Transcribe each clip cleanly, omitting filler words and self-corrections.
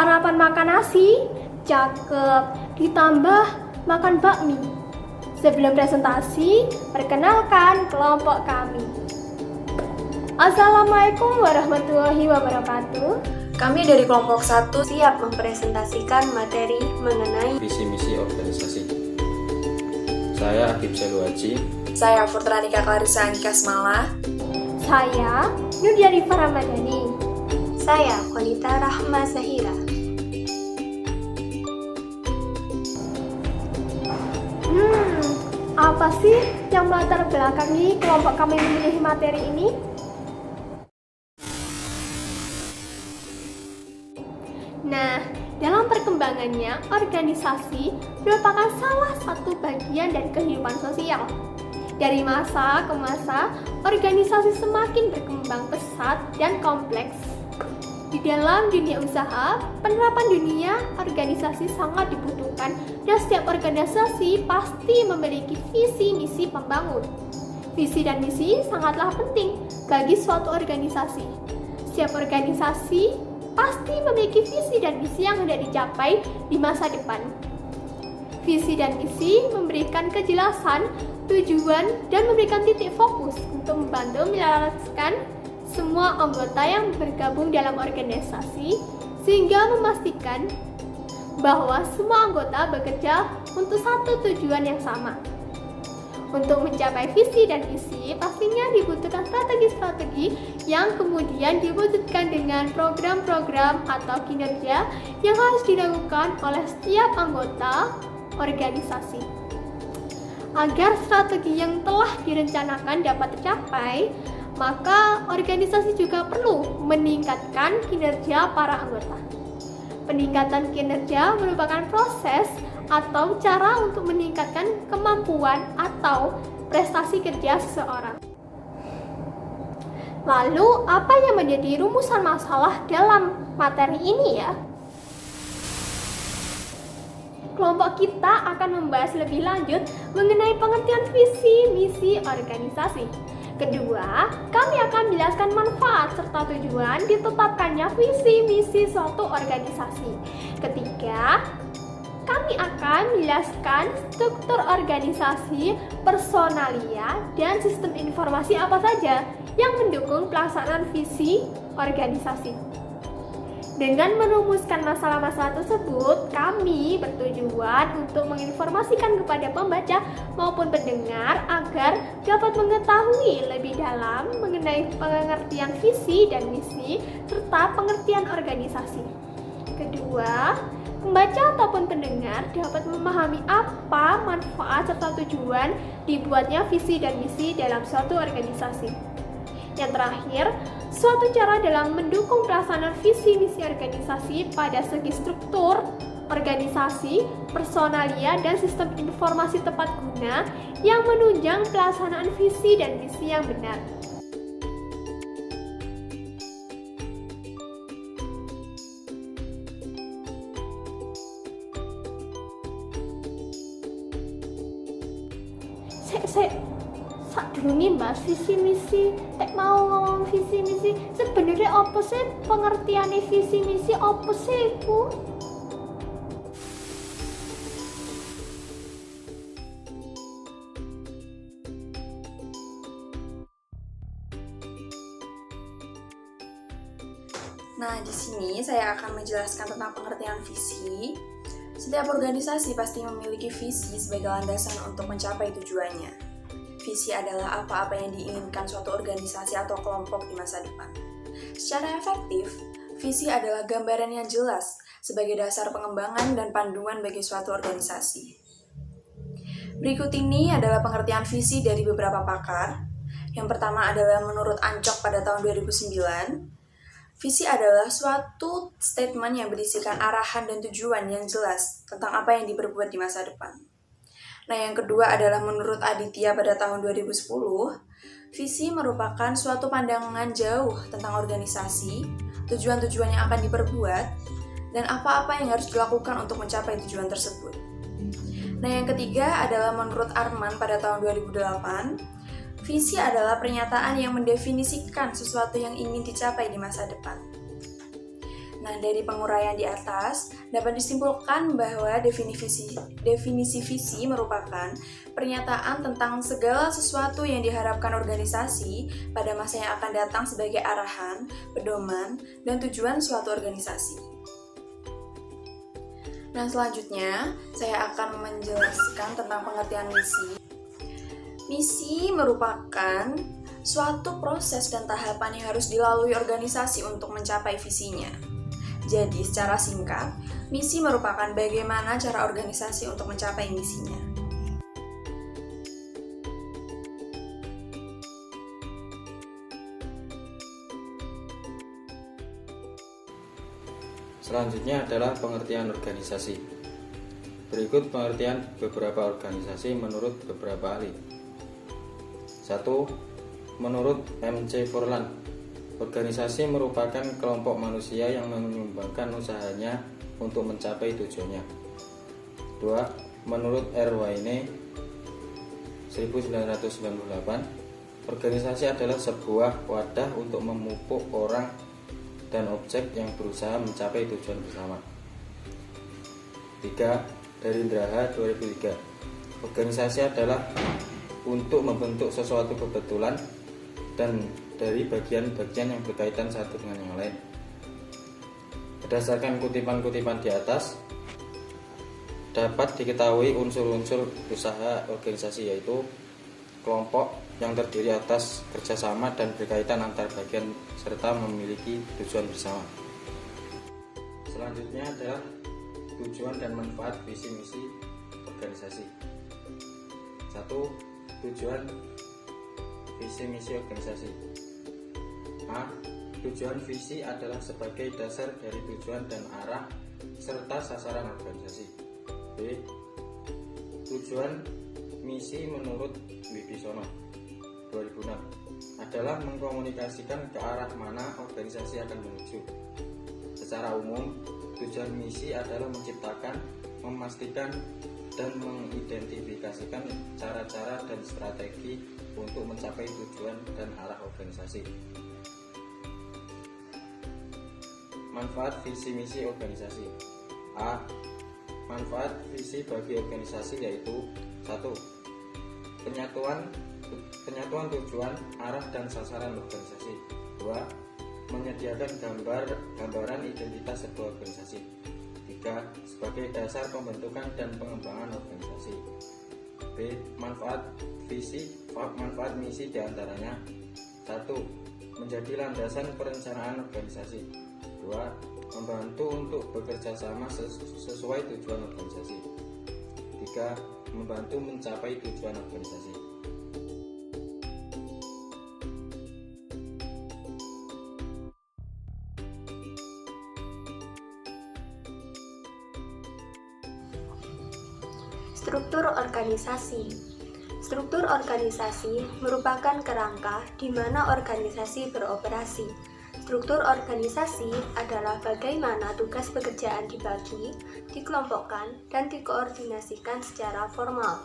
Sarapan makan nasi, cakep, ditambah makan bakmi. Sebelum presentasi, perkenalkan kelompok kami. Assalamualaikum warahmatullahi wabarakatuh. Kami dari kelompok 1 siap mempresentasikan materi mengenai visi misi organisasi. Saya Akib Seluaji. Saya Furtranika Clarissa Andika Smala. Saya Nurdiarifah Ramadhani. Saya Konita Rahma Zahira. Apa sih yang melatar belakangi kelompok kami memilih materi ini? Nah, dalam perkembangannya, organisasi merupakan salah satu bagian dari kehidupan sosial. Dari masa ke masa, organisasi semakin berkembang pesat dan kompleks. Di dalam dunia usaha, penerapan dunia organisasi sangat dibutuhkan dan setiap organisasi pasti memiliki visi misi pembangun. Visi dan misi sangatlah penting bagi suatu organisasi. Setiap organisasi pasti memiliki visi dan misi yang hendak dicapai di masa depan. Visi dan misi memberikan kejelasan, tujuan, dan memberikan titik fokus untuk membantu menyelaraskan semua anggota yang bergabung dalam organisasi, sehingga memastikan bahwa semua anggota bekerja untuk satu tujuan yang sama. Untuk mencapai visi dan misi, pastinya dibutuhkan strategi-strategi yang kemudian diwujudkan dengan program-program atau kinerja yang harus dilakukan oleh setiap anggota organisasi. Agar strategi yang telah direncanakan dapat tercapai, maka organisasi juga perlu meningkatkan kinerja para anggota. Peningkatan kinerja merupakan proses atau cara untuk meningkatkan kemampuan atau prestasi kerja seseorang. Lalu, apa yang menjadi rumusan masalah dalam materi ini ya? Kelompok kita akan membahas lebih lanjut mengenai pengertian visi misi organisasi. Kedua, kami akan menjelaskan manfaat serta tujuan ditetapkannya visi misi suatu organisasi. Ketiga, kami akan menjelaskan struktur organisasi, personalia, dan sistem informasi apa saja yang mendukung pelaksanaan visi organisasi. Dengan merumuskan masalah-masalah tersebut, kami bertujuan untuk menginformasikan kepada pembaca maupun pendengar agar dapat mengetahui lebih dalam mengenai pengertian visi dan misi serta pengertian organisasi. Kedua, pembaca ataupun pendengar dapat memahami apa manfaat serta tujuan dibuatnya visi dan misi dalam suatu organisasi. Yang terakhir, suatu cara dalam mendukung pelaksanaan visi misi organisasi pada segi struktur, organisasi, personalia, dan sistem informasi tepat guna yang menunjang pelaksanaan visi dan misi yang benar. Sadurunge Mas, visi misi, mau ngomong visi misi, sebenarnya apa sih pengertiane visi misi, apa sih Bu? Nah, di sini saya akan menjelaskan tentang pengertian visi. Setiap organisasi pasti memiliki visi sebagai landasan untuk mencapai tujuannya. Visi adalah apa-apa yang diinginkan suatu organisasi atau kelompok di masa depan. Secara efektif, visi adalah gambaran yang jelas sebagai dasar pengembangan dan panduan bagi suatu organisasi. Berikut ini adalah pengertian visi dari beberapa pakar. Yang pertama adalah menurut Ancok pada tahun 2009, visi adalah suatu statement yang berisikan arahan dan tujuan yang jelas tentang apa yang diperbuat di masa depan. Nah, yang kedua adalah menurut Aditya pada tahun 2010, visi merupakan suatu pandangan jauh tentang organisasi, tujuan-tujuan yang akan diperbuat, dan apa-apa yang harus dilakukan untuk mencapai tujuan tersebut. Nah, yang ketiga adalah menurut Arman pada tahun 2008, visi adalah pernyataan yang mendefinisikan sesuatu yang ingin dicapai di masa depan. Nah, dari penguraian di atas, dapat disimpulkan bahwa definisi visi merupakan pernyataan tentang segala sesuatu yang diharapkan organisasi pada masa yang akan datang sebagai arahan, pedoman, dan tujuan suatu organisasi. Nah, selanjutnya saya akan menjelaskan tentang pengertian misi. Misi merupakan suatu proses dan tahapan yang harus dilalui organisasi untuk mencapai visinya. Jadi, secara singkat, misi merupakan bagaimana cara organisasi untuk mencapai misinya. Selanjutnya adalah pengertian organisasi. Berikut pengertian beberapa organisasi menurut beberapa ahli. 1. Menurut M.C. Forlan, organisasi merupakan kelompok manusia yang menyumbangkan usahanya untuk mencapai tujuannya. 2. Menurut R. Wayne 1998, organisasi adalah sebuah wadah untuk memupuk orang dan objek yang berusaha mencapai tujuan bersama. 3. Dari Indraha 2003, organisasi adalah untuk membentuk sesuatu kebetulan dan dari bagian-bagian yang berkaitan satu dengan yang lain. Berdasarkan kutipan-kutipan di atas, dapat diketahui unsur-unsur usaha organisasi, yaitu kelompok yang terdiri atas kerjasama dan berkaitan antar bagian serta memiliki tujuan bersama. Selanjutnya adalah tujuan dan manfaat visi misi organisasi. 1. Tujuan visi misi organisasi. A. Tujuan visi adalah sebagai dasar dari tujuan dan arah serta sasaran organisasi. B. Tujuan misi menurut Wibisono 2006 adalah mengkomunikasikan ke arah mana organisasi akan menuju. Secara umum, tujuan misi adalah menciptakan, memastikan, dan mengidentifikasikan cara-cara dan strategi untuk mencapai tujuan dan arah organisasi. Manfaat visi misi organisasi. A. Manfaat visi bagi organisasi yaitu 1. Penyatuan tujuan, arah dan sasaran organisasi. 2. Menyediakan gambaran identitas sebuah organisasi. 3. Sebagai dasar pembentukan dan pengembangan organisasi. B. Manfaat misi diantaranya 1. Menjadi landasan perencanaan organisasi. 2. Membantu untuk bekerja sama sesuai tujuan organisasi. 3. Membantu mencapai tujuan organisasi. Struktur organisasi. Struktur organisasi merupakan kerangka di mana organisasi beroperasi. Struktur organisasi adalah bagaimana tugas pekerjaan dibagi, dikelompokkan, dan dikoordinasikan secara formal.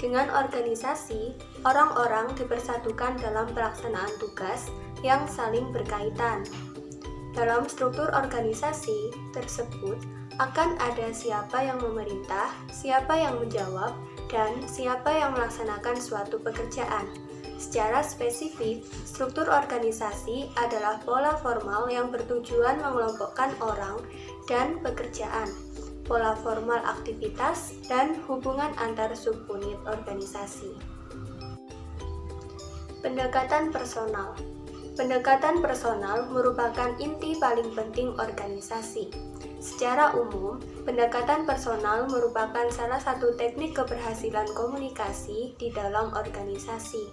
Dengan organisasi, orang-orang dipersatukan dalam pelaksanaan tugas yang saling berkaitan. Dalam struktur organisasi tersebut, akan ada siapa yang memerintah, siapa yang menjawab, dan siapa yang melaksanakan suatu pekerjaan. Secara spesifik, struktur organisasi adalah pola formal yang bertujuan mengelompokkan orang dan pekerjaan, pola formal aktivitas, dan hubungan antar subunit organisasi. Pendekatan personal. Pendekatan personal merupakan inti paling penting organisasi. Secara umum, pendekatan personal merupakan salah satu teknik keberhasilan komunikasi di dalam organisasi.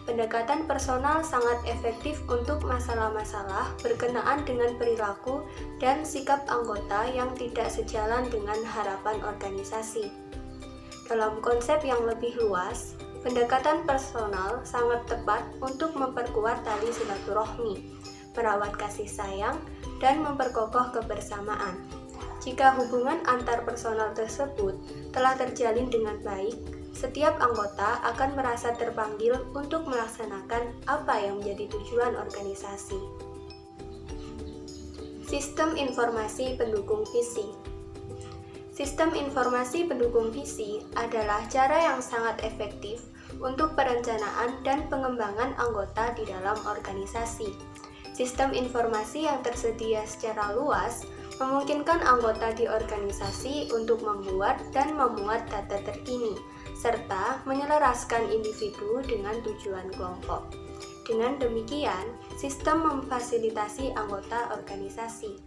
Pendekatan personal sangat efektif untuk masalah-masalah berkenaan dengan perilaku dan sikap anggota yang tidak sejalan dengan harapan organisasi. Dalam konsep yang lebih luas, pendekatan personal sangat tepat untuk memperkuat tali silaturahmi, merawat kasih sayang, dan memperkokoh kebersamaan. Jika hubungan antar personal tersebut telah terjalin dengan baik, setiap anggota akan merasa terpanggil untuk melaksanakan apa yang menjadi tujuan organisasi. Sistem informasi pendukung visi. Sistem informasi pendukung visi adalah cara yang sangat efektif untuk perencanaan dan pengembangan anggota di dalam organisasi. Sistem informasi yang tersedia secara luas memungkinkan anggota di organisasi untuk membuat dan memuat data terkini, serta menyelaraskan individu dengan tujuan kelompok. Dengan demikian, sistem memfasilitasi anggota organisasi.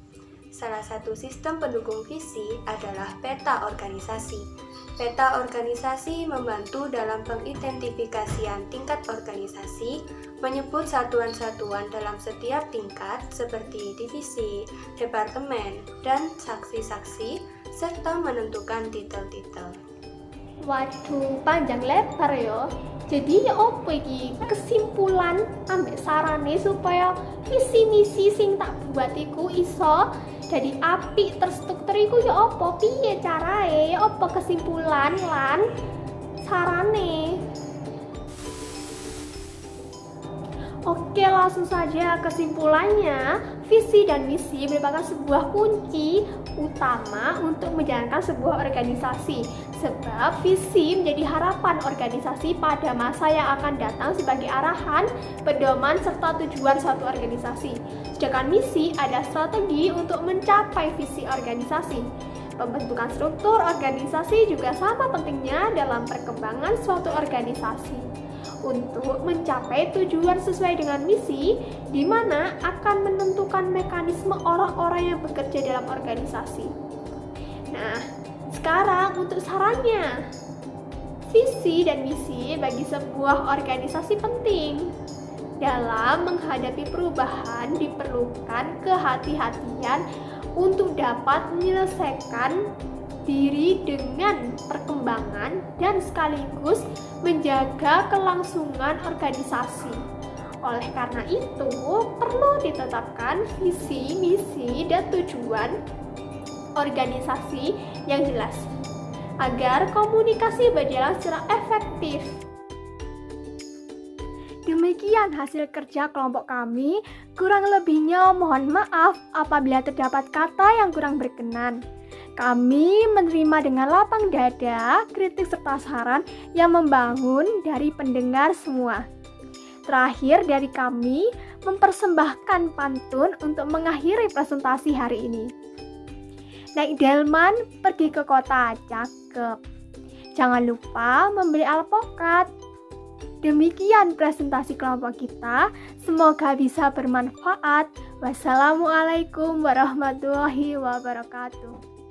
Salah satu sistem pendukung visi adalah peta organisasi. Peta organisasi membantu dalam pengidentifikasian tingkat organisasi, menyebut satuan-satuan dalam setiap tingkat seperti divisi, departemen, dan saksi-saksi, serta menentukan titel-titel. Waduh, panjang lebar ya. Jadi ya apa iki kesimpulan ambek sarane supaya visi misi sing tak buat iku iso jadi apik terstruktur iku ya apa piye carae, ya apa kesimpulan lan sarane. Oke, langsung saja kesimpulannya. Visi dan misi merupakan sebuah kunci utama untuk menjalankan sebuah organisasi. Sebab visi menjadi harapan organisasi pada masa yang akan datang sebagai arahan, pedoman, serta tujuan suatu organisasi. Sedangkan misi adalah strategi untuk mencapai visi organisasi. Pembentukan struktur organisasi juga sama pentingnya dalam perkembangan suatu organisasi. Untuk mencapai tujuan sesuai dengan misi, di mana akan menentukan mekanisme orang-orang yang bekerja dalam organisasi. Nah, sekarang untuk sarannya. Visi dan misi bagi sebuah organisasi penting. Dalam menghadapi perubahan diperlukan kehati-hatian untuk dapat menyelesaikan diri dengan perkembangan dan sekaligus menjaga kelangsungan organisasi. Oleh karena itu, perlu ditetapkan visi, misi, dan tujuan organisasi yang jelas agar komunikasi berjalan secara efektif. Demikian hasil kerja kelompok kami. Kurang lebihnya mohon maaf apabila terdapat kata yang kurang berkenan. Kami menerima dengan lapang dada kritik serta saran yang membangun dari pendengar semua. Terakhir dari kami mempersembahkan pantun untuk mengakhiri presentasi hari ini. Naik delman pergi ke kota cakep. Jangan lupa membeli alpukat. Demikian presentasi kelompok kita. Semoga bisa bermanfaat. Wassalamualaikum warahmatullahi wabarakatuh.